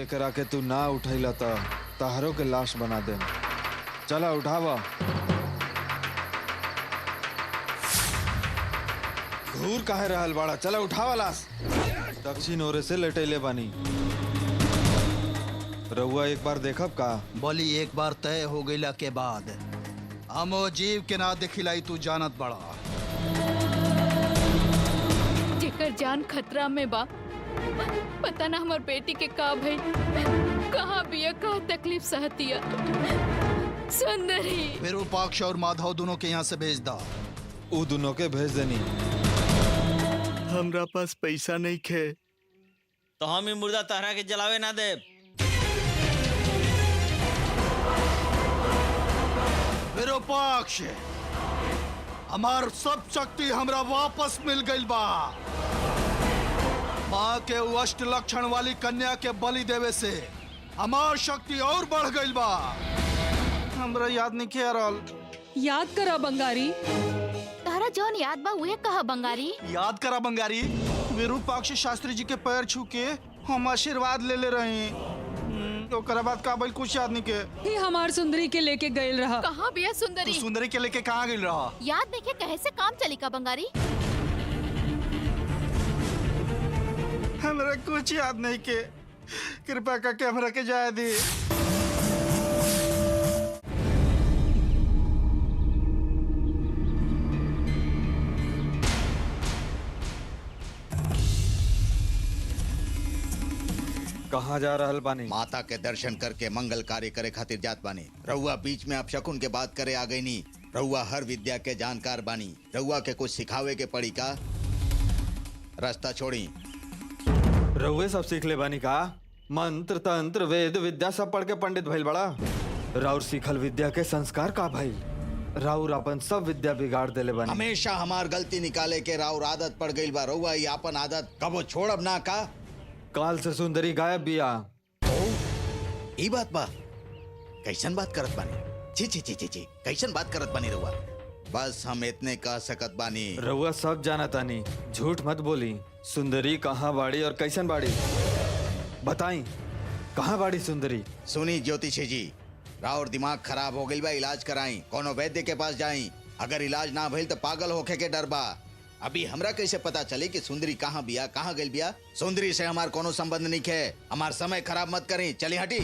एकरा के तू ना उठैला त तहरो के लाश बना दे। चला उठावा। घूर काहे रहल बाड़ा, चला उठावा लाश। दक्षिण ओरे से लेटेले बानी। रउआ एक बार देखब का? बोली एक बार तय हो गईला के बाद हम वो जीव के ना देखिलाई तू जानत बड़ा। जेकर जान खतरा में बा, पता ना हमार बेटी के का भई, कहाँ बिया, का तकलीफ सहतिया। सुंदरी विरूपाक्ष और माधव दोनों के यहाँ से भेज दा। उ दोनों के भेज देनी। हमरा पास पैसा नहीं खे तो हम ही मुर्दा तहरा के जलावे ना दे। विरूपाक्ष, हमार सब शक्ति हमरा वापस मिल गई बा। माँ के वो अष्ट लक्षण वाली कन्या के बलि देवे से हमार शक्ति और बढ़ गई बा। हमरा याद नहीं किया रहल। याद करा बंगारी। तारा जौन याद बा उहे कहा बंगारी। याद करा बंगारी। विरूपाक्ष शास्त्री जी के पैर छू के हम आशीर्वाद ले रही। ओकरा बाद का बैल कुछ याद नहीं के। ही हमार सुंदरी के लेके गईल रहा। कहाँ बिया सुंदरी? सुंदरी के लेके कहाँ गई रहा? याद देखे कहे से काम चली का बंगारी? हमरा कुछ याद नहीं के। कृपा करके हमरा के जाए दी। कहाँ जा रहल बानी? माता के दर्शन करके मंगल कार्य करे खातिर जात बानी। रउआ बीच में अपशकुन के बात करे आ गई नी। रउआ हर विद्या के जानकार बानी। रउआ के कुछ सिखावे के पड़ी का? रास्ता छोड़ी। रउए सब सीख ले बानी का? मंत्र तंत्र वेद विद्या सब पढ़ के पंडित भइल बड़ा। राउर सीखल विद्या के संस्कार का भइल? राउर अपन सब विद्या बिगाड़ देले बानी। हमेशा हमार गलती निकाले के राउर आदत पड़ गई बा। रउआ ये अपन आदत कबो छोड़ब ना का? काल से सुंदरी गायब बिया। ई बात बा? कैसन बात करत बानी? छी छी छी छी छी, कैसन बात करत बानी रउआ? बस हम इतने कह सकत बानी। रउआ सब जाना तानी, झूठ मत बोली। सुंदरी कहाँ बाड़ी और कैसन बाड़ी बताई। कहाँ बाड़ी सुंदरी? सुनी ज्योतिषी जी, राउर दिमाग खराब हो गई बा, इलाज कराई। कोनो वैद्य के पास जाई। अगर इलाज ना भइल तो पागल होके के डर बा। अभी हमरा कैसे पता चले कि सुंदरी कहाँ बिया, कहाँ गई बिया? सुंदरी से हमार कोनो संबंध नहीं है। हमार समय खराब मत करी। चली हटी।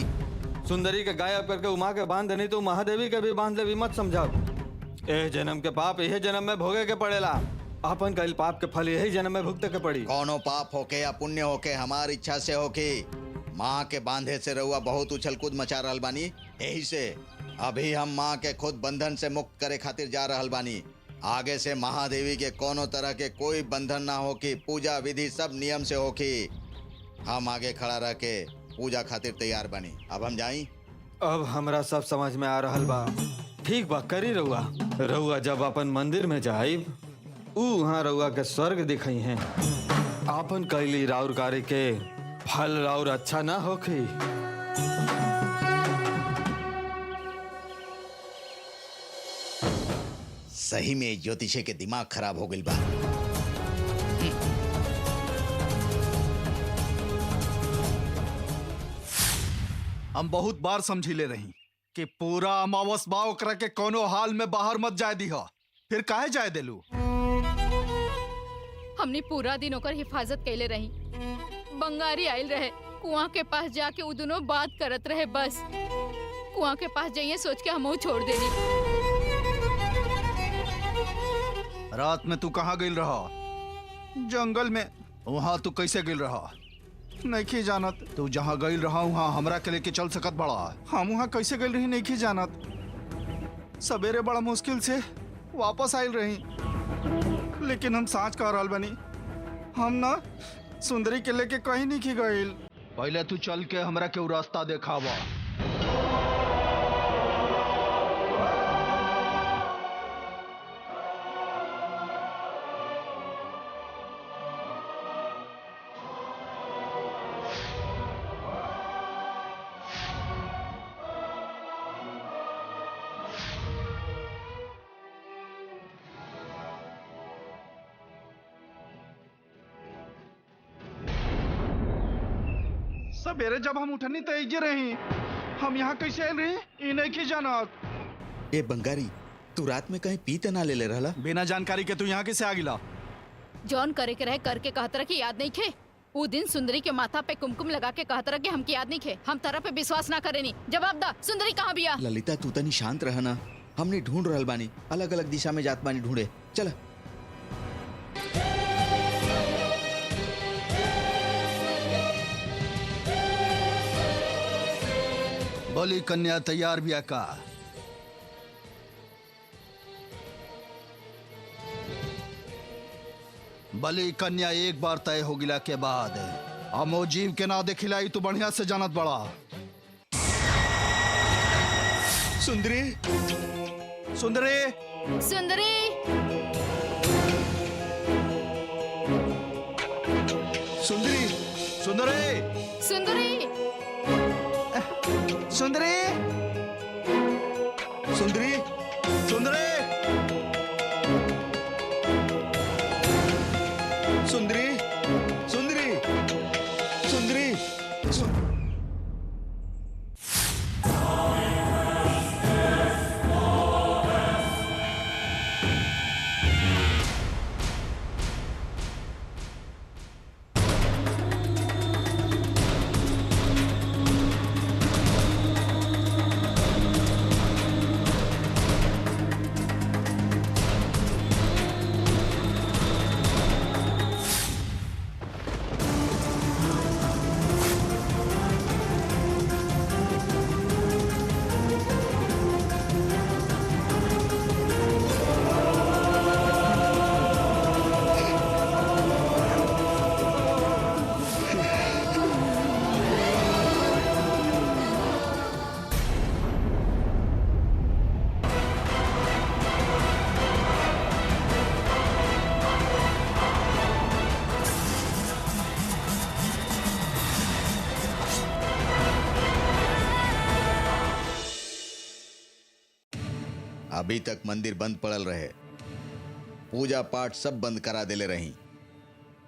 सुंदरी के गायब करके उमा के बांध देनी तो महादेवी के भी बांध लेवी मत समझाओ। ए जन्म के पाप यही जन्म में भोगे के पड़ेला। अपन कईल पाप के फल यही जन्म में भुगते के पड़ी। कोनो पाप होके या पुण्य होके हमार इच्छा से होके। माँ के बांधे से रउआ बहुत उछल कूद मचा रहल बानी। यही से अभी हम माँ के खुद बंधन से मुक्त करे खातिर जा रहल बानी। आगे से महादेवी के कोनो तरह के कोई बंधन ना होकी। पूजा विधि सब नियम से होकी। हम आगे खड़ा रह के पूजा खातिर तैयार बनी। अब हम जाई। अब हमरा सब समझ में आ रहल बा। ठीक बा, करी रउआ। रउआ जब अपन मंदिर में जाइब, वहाँ रउआ के स्वर्ग दिखाई हैं। आपन कैली राउर कार्य के फल राउर अच्छा ना होखी। सही में ज्योतिषी के दिमाग खराब हो गई बा। हम बहुत बार समझिले रही कि पूरा अमावस बा, ओकरा के कोनो हाल में बाहर मत जाए दी। फिर काहे जाए देलू? हमने पूरा दिन ओकर हिफाजत कैले रही। बंगारी आयल रहे, कुआं के पास जाके उ दोनों बात करत रहे। बस कुआं के पास जाइए सोच के हम छोड़ देनी। रात में तू कहाँ गई रहा? जंगल में। वहाँ तू कैसे गई रहा? नहीं जानत। तू जहाँ गई रहा वहाँ हमरा के लेके चल सकत बड़ा। हम वहाँ कैसे गई रही नहीं जानत। सवेरे बड़ा मुश्किल से वापस आयल रही। लेकिन हम सांच कह रहल बनी, हम ना सुंदरी के लेके कहीं नहीं की गईल। पहले तू चल के हमरा के रास्ता देखावा। सवेरे जब हम उठनी तो एजे रही, हम यहाँ कैसे आयल रही नहीं की जानत। ए बंगारी, तू रात में कहीं पी त ना ले रहला? बिना जानकारी के तू यहाँ कैसे आ गिला? जॉन करे के रहे करके कहत रहा कि याद नहीं खे। वो दिन सुंदरी के माथा पे कुमकुम लगा के कहत रहा कि हमकी याद नहीं खे। हम तरह पे विश्वास ना करे नी। जवाब दा, सुंदरी कहाँ बिया? ललिता तू तनी शांत रह ना, हमने ढूंढ रहल बानी, अलग अलग दिशा में जात बानी ढूंढे। चल बोली कन्या तैयार बिया का? बली कन्या एक बार तय हो गिला के बाद हमो जीव के ना देखिलाई तू बढ़िया से जानत बड़ा। सुंदरी, सुंदरी, सुंदरी, सुंदरी, सुंदरी, सुंदरी, सुंदरी, सुंदरी, सुंदरी, सुंदरी, सुंदरी, सुंदरी, अभी तक मंदिर बंद पड़ल रहे, पूजा पाठ सब बंद करा देले रही।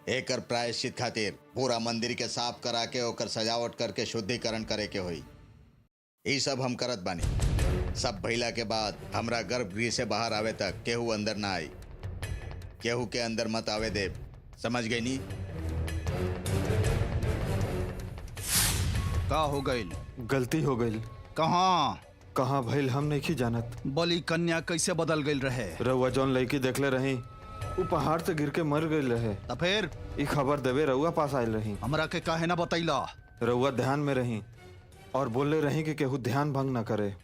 एकर प्रायश्चित खातिर पूरा मंदिर के साफ करा के ओकर सजावट करके शुद्धिकरण करे के होई। ई सब हम करत बानी। सब भइला के बाद हमरा गर्भगृह से बाहर आवे तक केहू अंदर ना आई, केहू के अंदर मत आवे देव, समझ गई नी? का हो गईल? गलती हो गई। कहाँ कहाँ भइल हम नहीं जानत। बली कन्या कैसे बदल गईल रहे? रउआ जौन लड़की देखले रही वो पहाड़ से गिर के मर गई रहे। तो फिर ई खबर देवे रउआ पास आयल रही। हमरा के काहे ना बतैला? रउआ ध्यान में रही और बोले रही कि केहू ध्यान भंग न करे।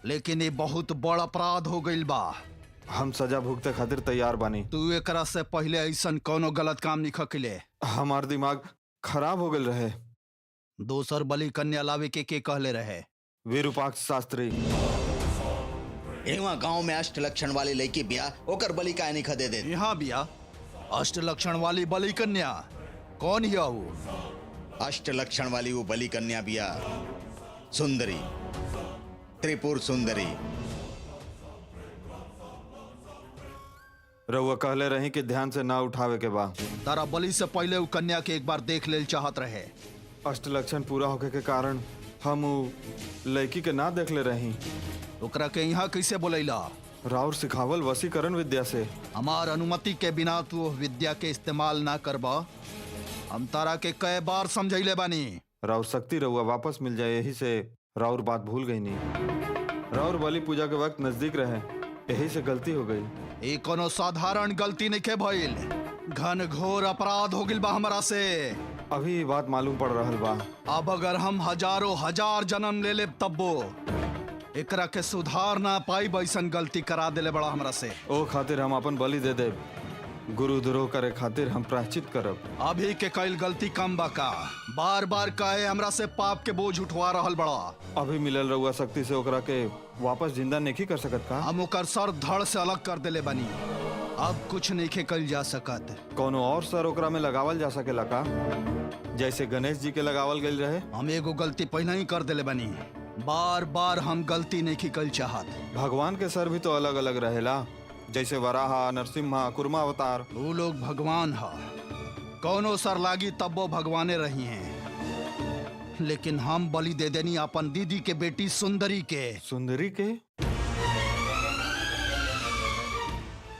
लेकिन ये बहुत बड़ अपराध हो गईल बा। हम सजा भुगते खातिर तैयार बानी। तू एकरा से पहले ऐसन कोनो गलत काम नहीं खकिले। हमार दिमाग खराब हो गल रहे। दोसर बलि कन्या लावे के कहले रहे? विरूपाक्ष शास्त्री। एवा गांव में अष्ट लक्षण वाली लड़की बिया, ओकर बलि काहे नहीं खदे दे? यहाँ बिया अष्ट लक्षण वाली बलि कन्या। कौन हिया वो? अष्ट लक्षण वाली वो बलि कन्या बिया सुंदरी, त्रिपुर सुंदरी। रउआ कहले रही कि ध्यान से ना उठावे के बा। तारा बलि से पहले वो कन्या के एक बार देख ले चाहत रहे। अष्ट लक्षण पूरा होके के कारण हम उ लड़की के ना देखले रही। ओकरा के यहाँ कैसे बोलैला? राउर सिखावल वशीकरण विद्या से। हमार अनुमति के बिना तू विद्या के इस्तेमाल ना करबा। हम तारा के कई बार समझैले बानी। राउर शक्ति रउआ वापस मिल जाए, यही से राउर बात भूल गई नहीं। राउर बलि पूजा के वक्त नजदीक रहे, यही से गलती हो गई। ये कोनो साधारण गलती नहीं के भइल, घन घोर अपराध हो गिल बा हमरा से। अभी बात मालूम पड़ रहल बा। अब अगर हम हजारों हजार जन्म ले ले तब्बो एकरा के सुधार ना पाई, बैसन गलती करा देले बड़ा हमरा से। ओ खातिर हम अपन बलि दे दे। गुरु द्रोह करे खातिर हम प्रायश्चित करब। अभी के कईल गलती कम बा का? बार बार कहे हमरा से पाप के बोझ उठवा रहल बड़ा। अभी मिलल रउआ शक्ति से ओकरा के वापस जिंदा नहीं कर सकत का? हम ओकर सर धड़ से अलग कर देले बनी। अब कुछ नहीं के कईल जा सकत। कोनो और सर ओकरा में लगावल जा सकेला का, जैसे गणेश जी के लगावल गई रहे? हम एगो गलती पहले ही कर देले बनी। बार बार हम गलती नहीं कईल चाहत। भगवान के सर भी तो अलग अलग रहेला, जैसे वराहा, नरसिम्हा, कुर्मा अवतार। वो लोग भगवान हा, कौनो सर लागी तब्बो भगवाने रही हैं। लेकिन हम बलि दे देनी अपन दीदी के बेटी सुंदरी के। सुंदरी के?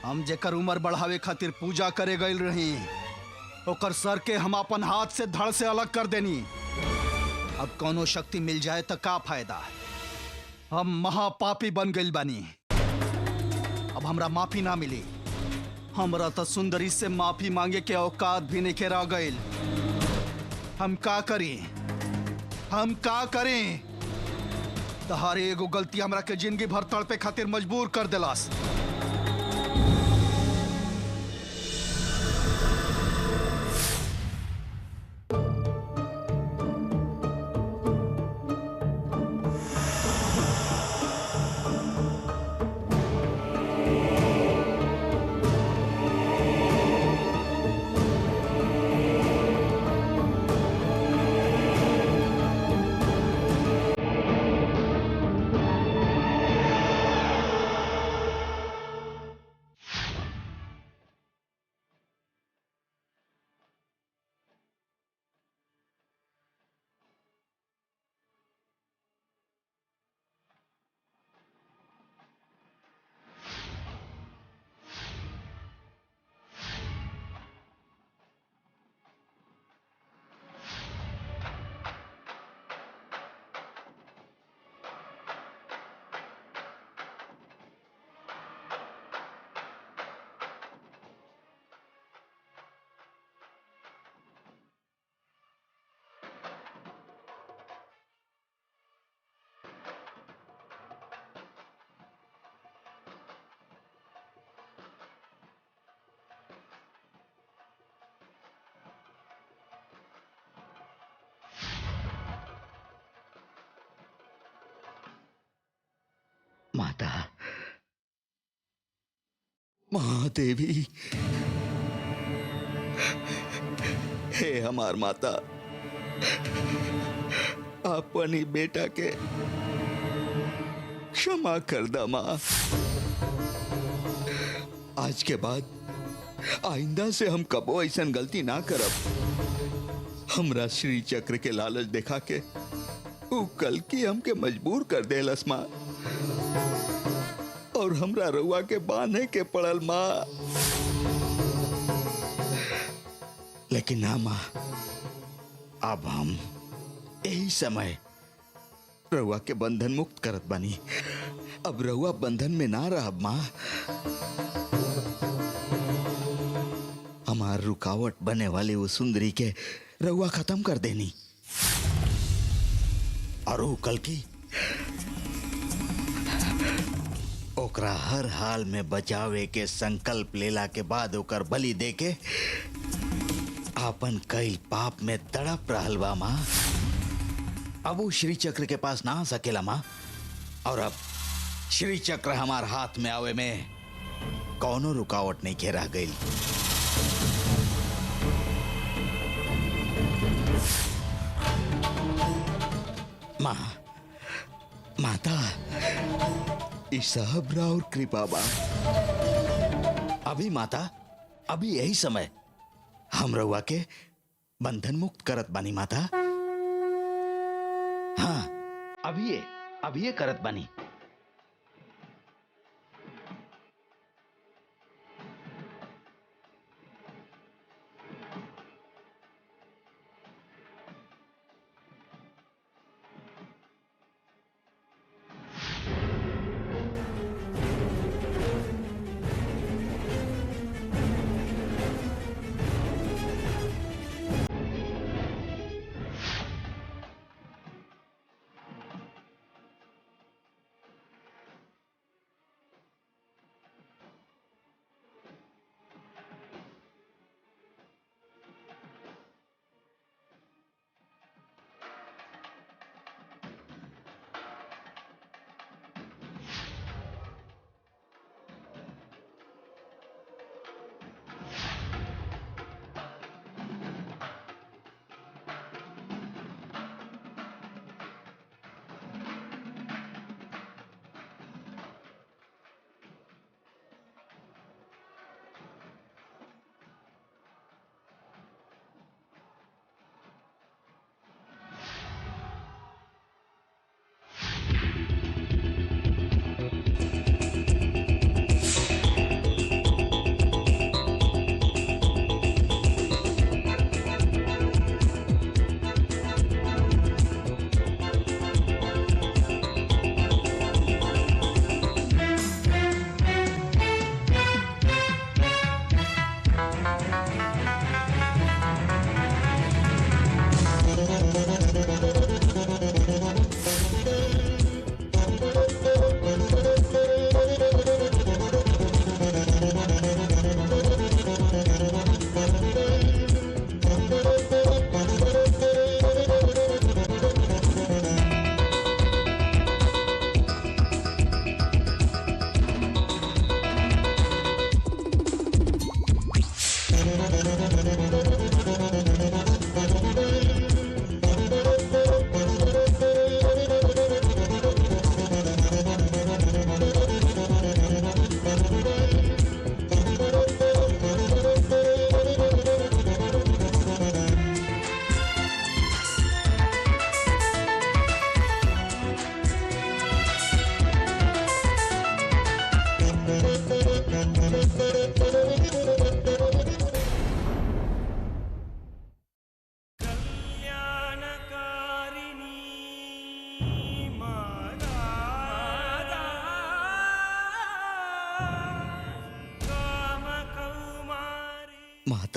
हम जेकर उम्र बढ़ावे खातिर पूजा करे गईल रही, ओकर सर के हम अपन हाथ से धड़ से अलग कर देनी। अब कोनो शक्ति मिल जाए तो का फायदा? हम महापापी बन गईल बानी। अब हमरा माफी ना मिली। हमरा तो सुंदरी से माफी मांगे के औकात भी नहीं के रह गईल। हम का करी? हम का करें? तहारे एगो गलती हमरा के जिंदगी भर तड़पे खातिर मजबूर कर देलास। माता, महादेवी, हे हमार माता, अपनी बेटा के क्षमा कर दा माँ। आज के बाद आइंदा से हम कबो ऐसन गलती ना करब। हमरा श्री चक्र के लालच देखा के ऊ कल की हमके मजबूर कर देलस माँ, और हमरा रउआ के बांधे के पड़ल माँ। लेकिन ना माँ, अब हम यही समय रउआ के बंधन मुक्त करत बानी। अब रउआ बंधन में ना रहब माँ। हमार रुकावट बने वाली वो सुंदरी के रउआ खत्म कर देनी, और वो कल की ओकरा हर हाल में बचावे के संकल्प लेला के बाद ओकर बलि देके आपन कईल पाप में तड़प रहल बा माँ। अब वो श्री चक्र के पास ना आ सकेला माँ, और अब श्री चक्र हमार हाथ में आवे में कौनो रुकावट नहीं के रह गई। माँ, माता, इस सब राउर कृपा बा। अभी माता, अभी यही समय हम रउआ के बंधन मुक्त करत बानी माता। हाँ, अभी ये करत बानी।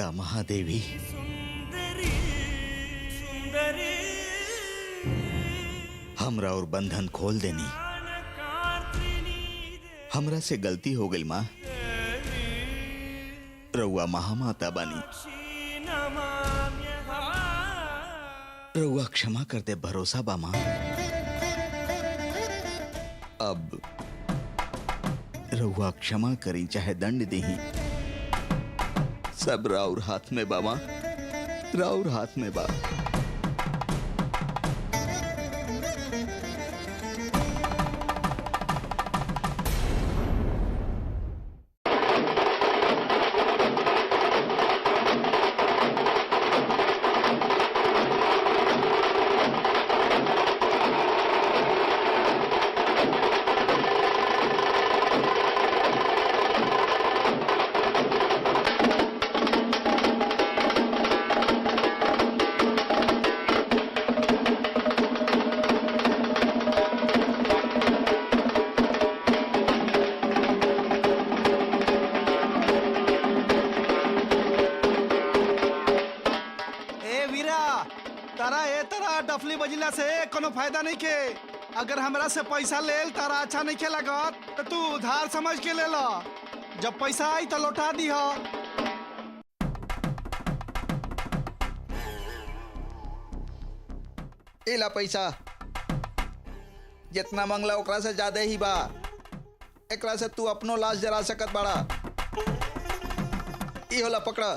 माता महादेवी, हमरा और बंधन खोल देनी। हमरा से गलती हो गई माँ, रउआ महामाता बानी, रउआ क्षमा कर दे, भरोसा बा माँ। अब रउआ क्षमा करी चाहे दंड देही, सब राउर हाथ में बा माँ, राउर हाथ में बा। डफली बजिला से कोनो फायदा नहीं के। अगर हमरा से पैसा लेल तारा अच्छा नहीं के लगत तो तू उधार समझ के ले लो, जब पैसा आई तो लौटा दी हो। इला पैसा जितना मंगला ओकरा से ज्यादा ही बा, एकरा से तू अपनो लाश जरा सकत बाड़ा। ई होला पकड़ा।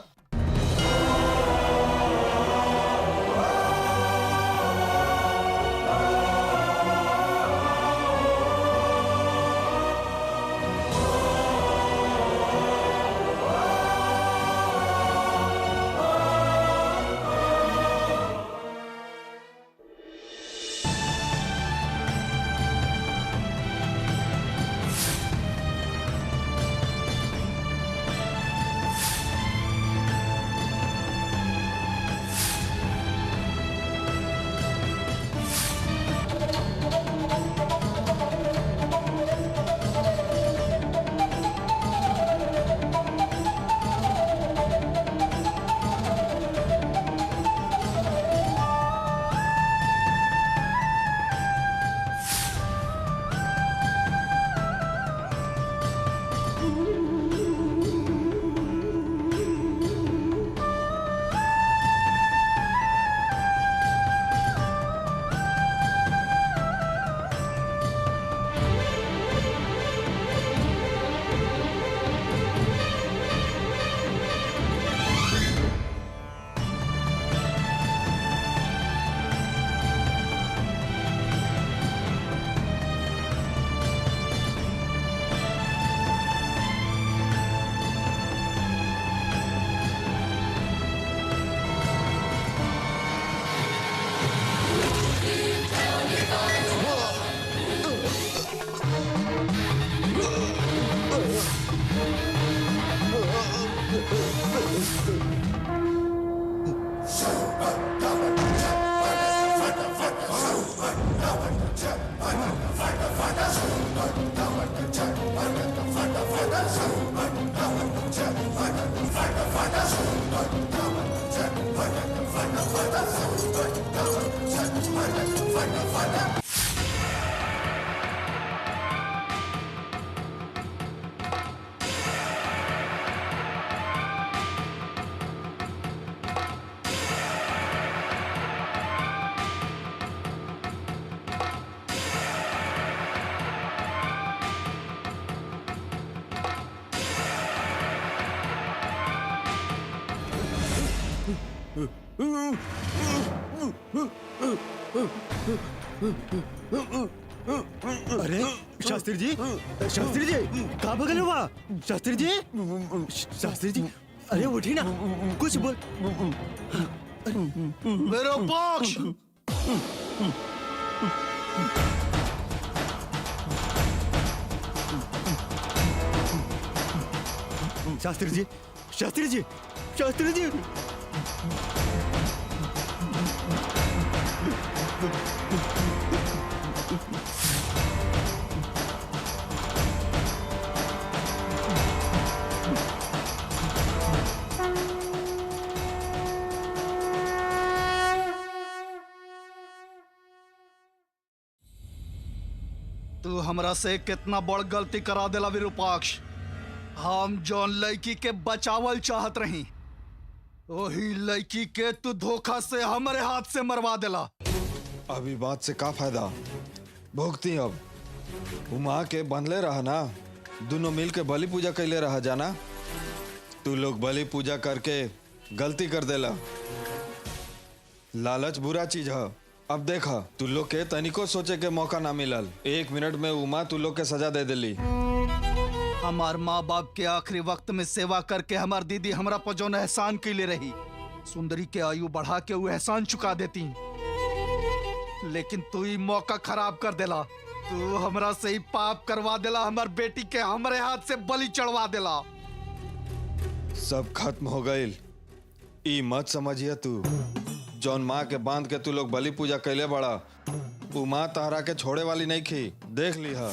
अरे शास्त्री जी, शास्त्री जी कहाँ भगल हुआ? शास्त्री जी, शास्त्री जी, अरे उठी ना, कुछ बोल। मेरा पक्ष। शास्त्री जी, शास्त्री जी, शास्त्री जी। तू हमरा से कितना बड़ गलती करा देला विरूपाक्ष। हम जौन लड़की के बचावल चाहत रही, वही लड़की के तू धोखा से हमारे हाथ से मरवा देला। अभी बात से का फायदा, भुगती अब। उमा के बंधले रहा ना, दोनों मिल के बलि पूजा कैले रहा जाना। तू लोग बलि पूजा करके गलती कर देला। लालच बुरा चीज है। अब देखा, तू लोग के तनिको सोचे के मौका ना मिलल। 1 मिनट में उमा तू लोग के सजा दे दिली। हमार माँ बाप के आखिरी वक्त में सेवा करके हमार दीदी हमरा पर जौन एहसान कैले रही, सुंदरी के आयु बढ़ा के वो एहसान चुका देती। लेकिन तू ही मौका खराब कर देला। तू हमरा से ही पाप करवा देला, हमार बेटी के हमारे हाथ से बलि चढ़वा देला। सब खत्म हो गईल। ई मत समझिए तू, जौन माँ के बांध के तू लोग बलि पूजा कैले बड़ा, उ माँ तहरा के छोड़े वाली नहीं खी। देख ली है।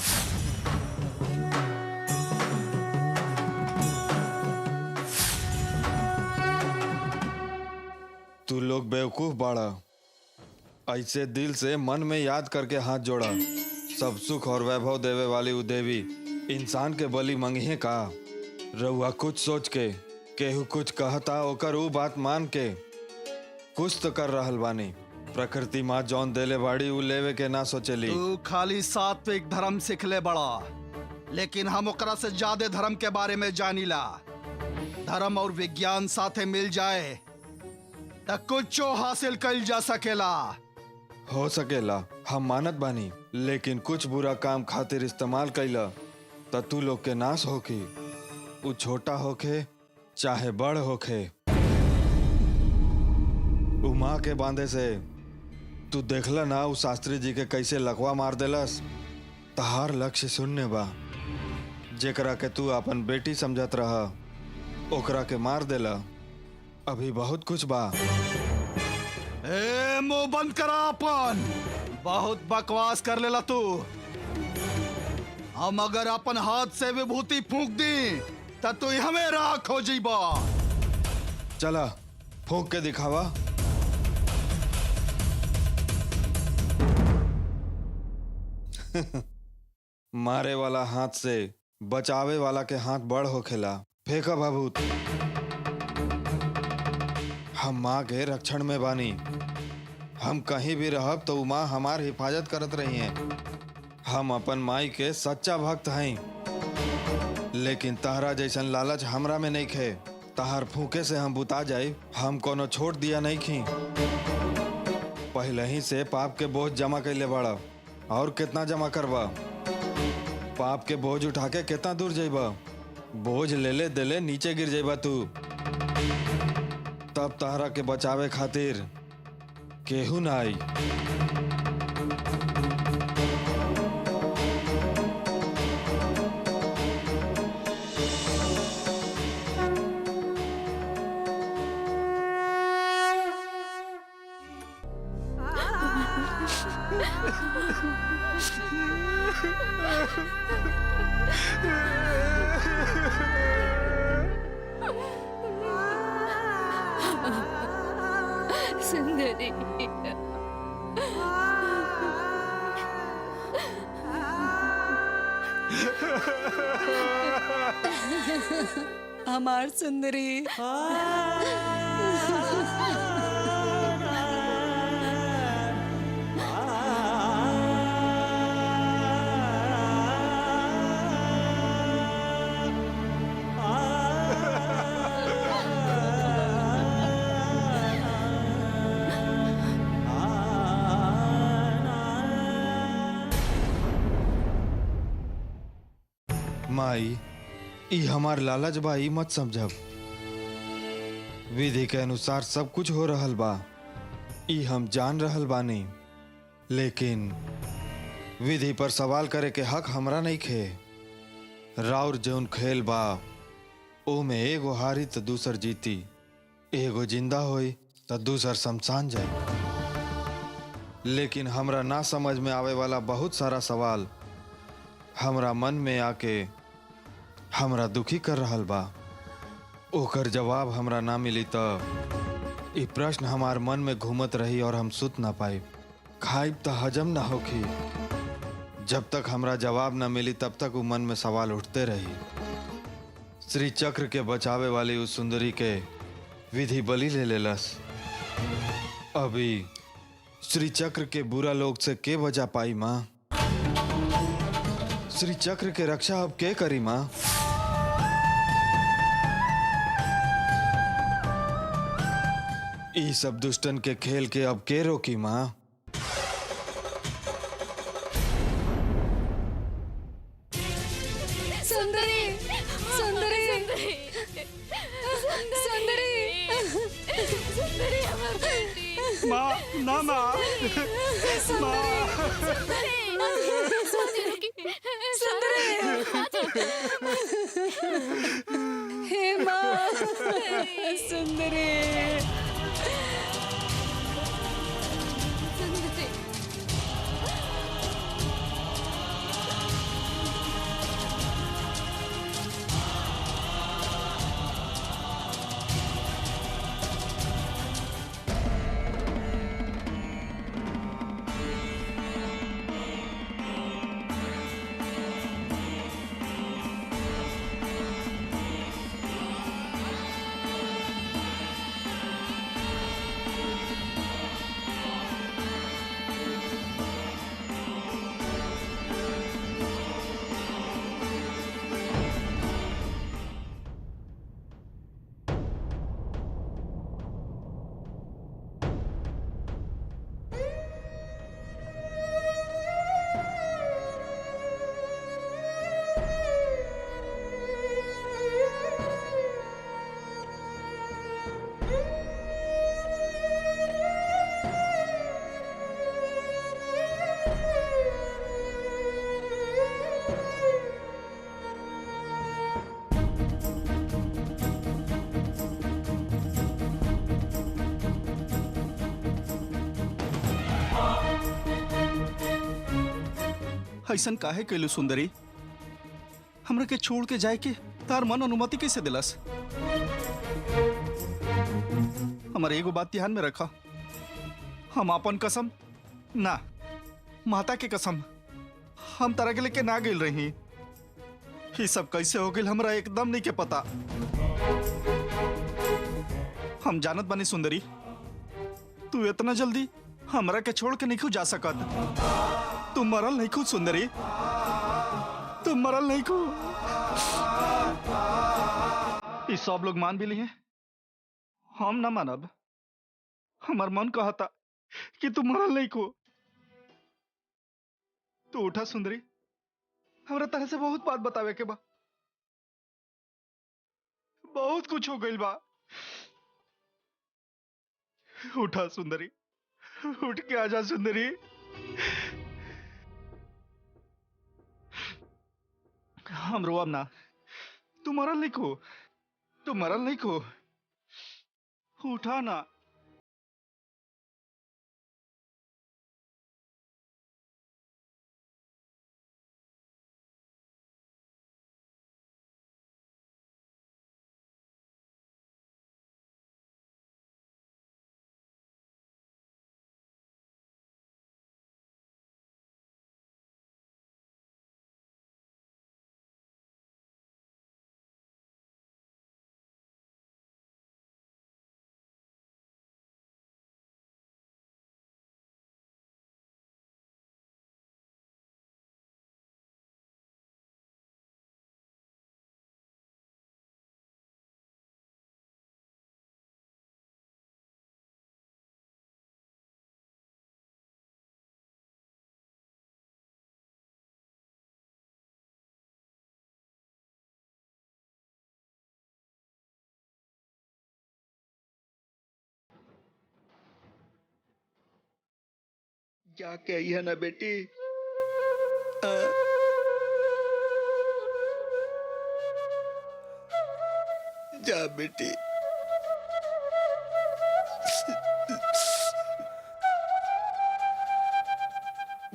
तू लोग बेवकूफ बाड़ा। ऐसे दिल से मन में याद करके हाथ जोड़ा। सब सुख और वैभव देवे वाली उ देवी इंसान के बलि मंगिए का। रउआ कुछ सोच के, केहू कुछ कहता ओकर उ बात मान के कुछ तो कर रहल बानी। प्रकृति माँ जौन देले बाड़ी उ लेवे के ना सोचेली। तू खाली सात्विक धर्म सिखले बड़ा, लेकिन हम ओकरा से ज्यादा धर्म के बारे में जानीला। धर्म और विज्ञान साथे मिल जाए तो कुछो हासिल कइल जा सकेला। हो सकेला, हम मानत बानी, लेकिन कुछ बुरा काम खातिर इस्तेमाल कैला तो तू लोग के नाश होखी। उ छोटा होखे चाहे बड़ होखे। उमा के बांधे से तू देखला ना उ शास्त्री जी के कैसे लकवा मार देलस। तहार लक्ष्य शून्य बा। जेकरा के तू अपन बेटी समझत रहा, ओकरा के मार देला। अभी बहुत कुछ बा। ए मुंह बंद करा अपन। बहुत बकवास कर लेला तू। हम अगर अपन हाथ से विभूति फूंक दी तो तू हमें राख हो जीबा। चला फूंक के दिखावा। मारे वाला हाथ से बचावे वाला के हाथ बड़ होखेला। फेंका भाभूत। हम माँ के रक्षण में बानी। हम कहीं भी रहब तो माँ हमार हिफाजत करत रही हैं। हम अपन माई के सच्चा भक्त हैं। लेकिन तहरा जैसन लालच हमरा में नहीं खे। तहार फूके से हम बुता जाए। हम कोनो छोड़ दिया नहीं खी। पहले ही से पाप के बोझ जमा कैले बड़ा। और कितना जमा करबा? पाप के बोझ उठा के कितना दूर जाइबा? बोझ ले ले देले नीचे गिर जाइबा तू। तब तहरा के बचावे खातिर केहू ना आई। सुंदरी। हमार सुंदरी। माई, ई हमार लालच बा, ई मत समझब। विधि के अनुसार सब कुछ हो रहल बा, ई हम जान रहल बानी। लेकिन विधि पर सवाल करे के हक हमरा नहीं खे। राउर जौन खेल बा, ओ में एगो हारी तो दूसर जीती, एगो जिंदा होई तो दूसर शमशान जाए। लेकिन हमरा ना समझ में आवे वाला बहुत सारा सवाल हमरा मन में आके हमरा दुखी कर रहल बा। ओकर जवाब हमरा ना मिली तो ई प्रश्न हमार मन में घूमत रही और हम सुत ना पाई। खाइब तो हजम ना होखी। जब तक हमरा जवाब न मिली तब तक वो मन में सवाल उठते रही। श्री चक्र के बचावे वाली उस सुंदरी के विधि बलि ले लेलस। अभी श्री चक्र के बुरा लोग से के बचा पाई माँ? श्री चक्र के रक्षा अब के करी माँ? ई सब दुष्टन के खेल के अब के रोकी माँ? सुंदरी सुंदरी सुंदरी सुंदरी हमार बेटी। माँ ना माँ हे माँ सुंदरी ऐसन काहे कैलू सुंदरी? हमरा के छोड़ के जाए के तार मन अनुमति कैसे दिलस? हमारे एगो बात ध्यान में रखा, हम अपन कसम ना, माता के कसम, हम तारा के लेके ना गेल रही। ये सब कैसे हो गेल हमरा एकदम नहीं के पता। हम जानत बानी सुंदरी, तू इतना जल्दी हमरा के छोड़ के नहीं खू जा सकत। तू मरल नहीं खू सुंदरी, तू मरल नहीं खू। ये सब लोग मान भी लिए, हम ना मानब। हमार मन कहता कि तू मरल नहीं खू। तू उठा सुंदरी, हमरा तरह से बहुत बात बतावे के बा, बहुत कुछ हो गइल बा। उठा सुंदरी, उठ के आजा सुंदरी। हम रोब ना, तू मरल नहीं खो, तू मरल नहीं खो। उठा ना। जाके आई है ना बेटी। जा बेटी।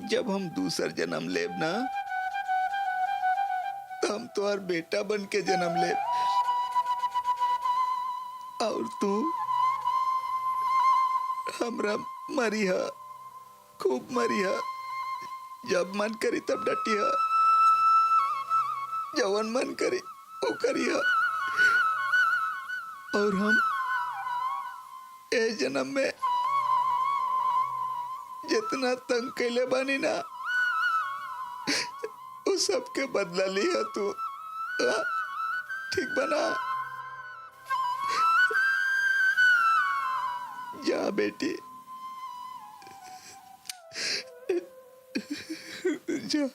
जब हम दूसर जन्म लेब ना, तो हम तुम्हार बेटा बन के जन्म लेब, और तू हमरा मरिहा, खूब मरिहा, जब मन करी तब डटिया, जवन मन करी वो करिया। और हम ए जन्म में जितना तंग कैले बानी ना, उस सबके बदला लिया तू। ठीक बना? जा बेटी, जा।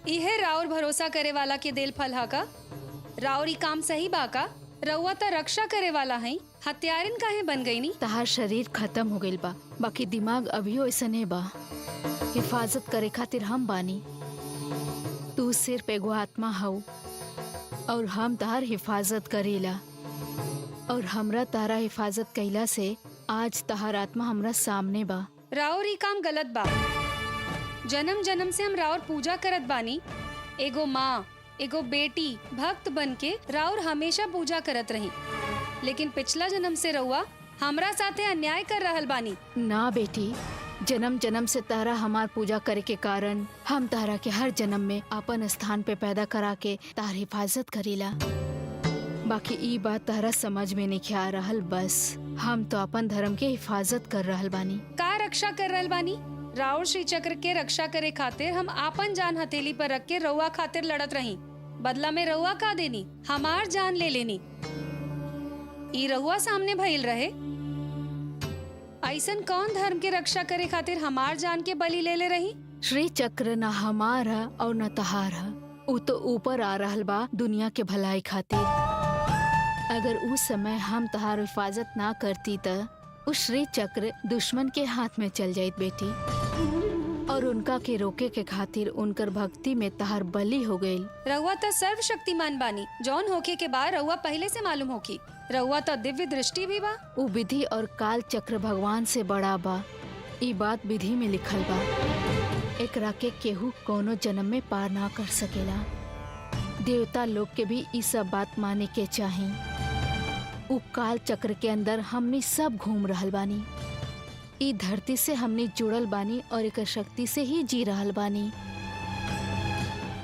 इहे राउर भरोसा करे वाला के देल फल हा का? राउर ई काम सही बा का? रउआ त रक्षा करे वाला है, हत्यारिन काहे बन गई नी? तहार शरीर खत्म हो गइल बा, बाकी दिमाग अभियो ऐसने बा। हिफाजत करे खातिर हम बानी। तू सिर्फ एगो आत्मा हऊ और हम तहार हिफाजत करेला, और हमरा तारा हिफाजत कइला से आज तहार आत्मा हमरा सामने बा। राउर ई काम गलत बा। जन्म जन्म से हम राउर पूजा करत बानी। एगो माँ, एगो बेटी भक्त बन के राउर हमेशा पूजा करत रही, लेकिन पिछला जन्म से रउआ हमरा साथे अन्याय कर रहल बानी। ना बेटी, जन्म जन्म से तारा हमार पूजा करे के कारण हम तारा के हर जन्म में अपन स्थान पे पैदा करा के तार हिफाजत करीला। बाकी ई बात तहरा समझ में नहीं आ रहल। बस हम तो अपन धर्म के हिफाजत कर रहल बानी। का रक्षा कर रहल बानी? राउर श्री चक्र के रक्षा करे खातिर हम आपन जान हथेली पर रख के रउआ खातिर लड़त रही। बदला में रउआ का देनी? हमार जान ले लेनी। ई रउआ सामने भइल रहे। ऐसन कौन धर्म के रक्षा करे खातिर हमार जान के बलि ले ले रही? श्री चक्र न हमार है और न तहार है। उ तो ऊपर आ रहल बा दुनिया के भलाई खातिर। अगर उस समय हम तहार हिफाजत ना करती त उस श्री चक्र दुश्मन के हाथ में चल जाइत बेटी, और उनका के रोके के खातिर उनकर भक्ति में तहार बलि हो गई। रउआ तो सर्वशक्तिमान बानी। जौन होके के बाद रउआ पहले से मालूम होकी। रउआ तो दिव्य दृष्टि भी बा। उ विधि और काल चक्र भगवान से बड़ा बा। ई बात विधि में लिखल बा। एकरा के केहू कोनो जन्म में पार ना कर सकेला। देवता लोग के भी ई सब बात माने के चाही। उ काल चक्र के अंदर हमनी सब घूम रहल बानी। ई धरती से हमनी जुड़ल बानी और एकर शक्ति से ही जी रहल बानी।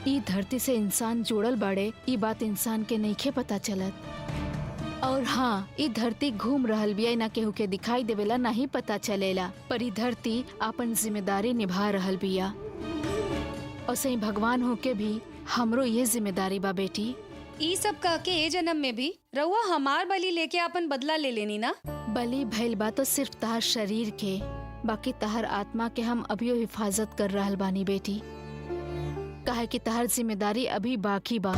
ई धरती से इंसान जुड़ल बाड़े, ई बात इंसान के नइखे पता चलत। और हाँ, ई धरती घूम रहल बिया, ना केहू के दिखाई देवेला, ना ही पता चलेला। पर ई धरती अपन जिम्मेदारी निभा रहल बिया। और सही भगवान होके भी हमरो ये जिम्मेदारी बा बेटी। ई सब कह के ए जन्म में भी रउआ हमार बलि लेके अपन बदला ले लेनी ना। बलि भइल बा तो सिर्फ तहार शरीर के, बाकी तहार आत्मा के हम अभियो हिफाजत कर रहल बानी बेटी। काहे कि तहार जिम्मेदारी अभी बाकी बा।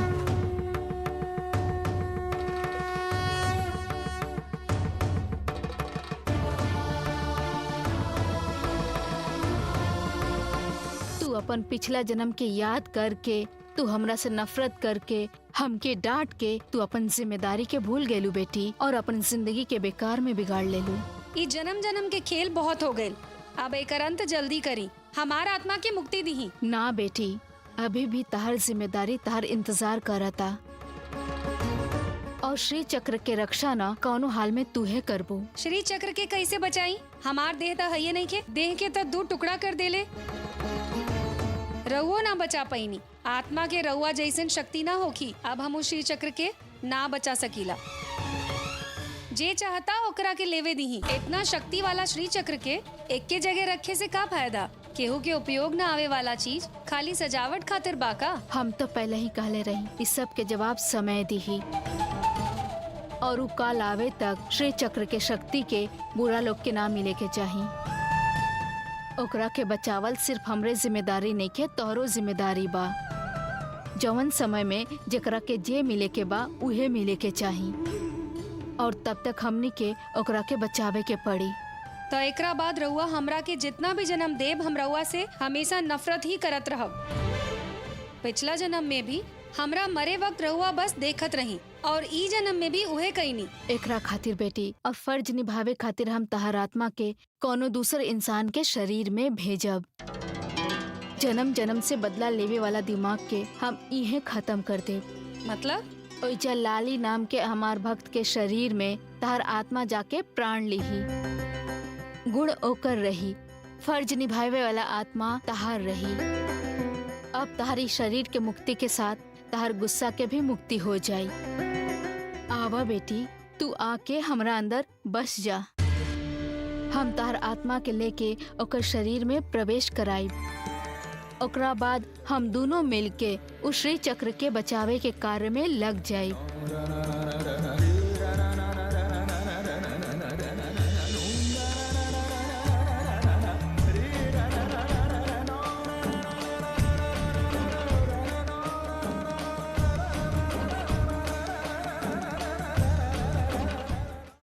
तू अपन पिछला जन्म के याद करके, तू हमरा से नफरत करके, हमके डांट के तू अपन जिम्मेदारी के भूल गेलू बेटी, और अपन जिंदगी के बेकार में बिगाड़ लेलू। ई जन्म जन्म के खेल बहुत हो गए। अब एकर अंत जल्दी करी। हमार आत्मा के मुक्ति दी। ना बेटी, अभी भी तहार जिम्मेदारी तहार इंतजार करता। और श्री चक्र के रक्षा ना कौनो हाल में तूहे करबो। श्री चक्र के कैसे बचाई? हमार देह तो है नहीं के। देह के तो 2 टुकड़ा कर देले। रउओ ना बचा पैनी। आत्मा के रउआ जैसन शक्ति ना होखी। अब हम उस श्री चक्र के ना बचा सकीला। जे चाहता ओकरा के लेवे दीही। इतना शक्ति वाला श्री चक्र के एक के जगह रखे से का फायदा? केहू के उपयोग ना आवे वाला चीज खाली सजावट खातिर बाका। हम तो पहले ही कहले रही, इस सब के जवाब समय दी। और उ काल आवे तक श्री चक्र के शक्ति के बुरा लोग के ना मिले के चाहिए। ओकरा के बचावल सिर्फ हमरे जिम्मेदारी नहीं के, तोहरो जिम्मेदारी बा। जवन समय में जेकरा के जे मिले के बा उहे मिले के चाही, और तब तक हमनी के ओकरा के बचावे के पड़ी। तो एकरा बाद रउआ हमरा के जितना भी जन्म देब, हम रउआ से हमेशा नफरत ही करत रहब। पिछला जन्म में भी हमरा मरे वक्त रउआ बस देखत रही, और ई जन्म में भी उहे कईनी। एकरा खातिर बेटी, और फर्ज निभावे खातिर हम तहार आत्मा के कोनो दूसर इंसान के शरीर में भेजब। जन्म जन्म से बदला लेवे वाला दिमाग के हम इहे खत्म कर दे। मतलब? ओइजा लाली नाम के हमार भक्त के शरीर में तहार आत्मा जाके प्राण लिही। गुण ओकर रही, फर्ज निभावे वाला आत्मा तहार रही। अब तहारी शरीर के मुक्ति के साथ तहार गुस्सा के भी मुक्ति हो जाई। आवा बेटी, तू आके हमरा अंदर बस जा। हम तहार आत्मा के लेके ओकर शरीर में प्रवेश कराई। ओकरा बाद हम दोनों मिलके उस श्री चक्र के बचावे के कार्य में लग जाई।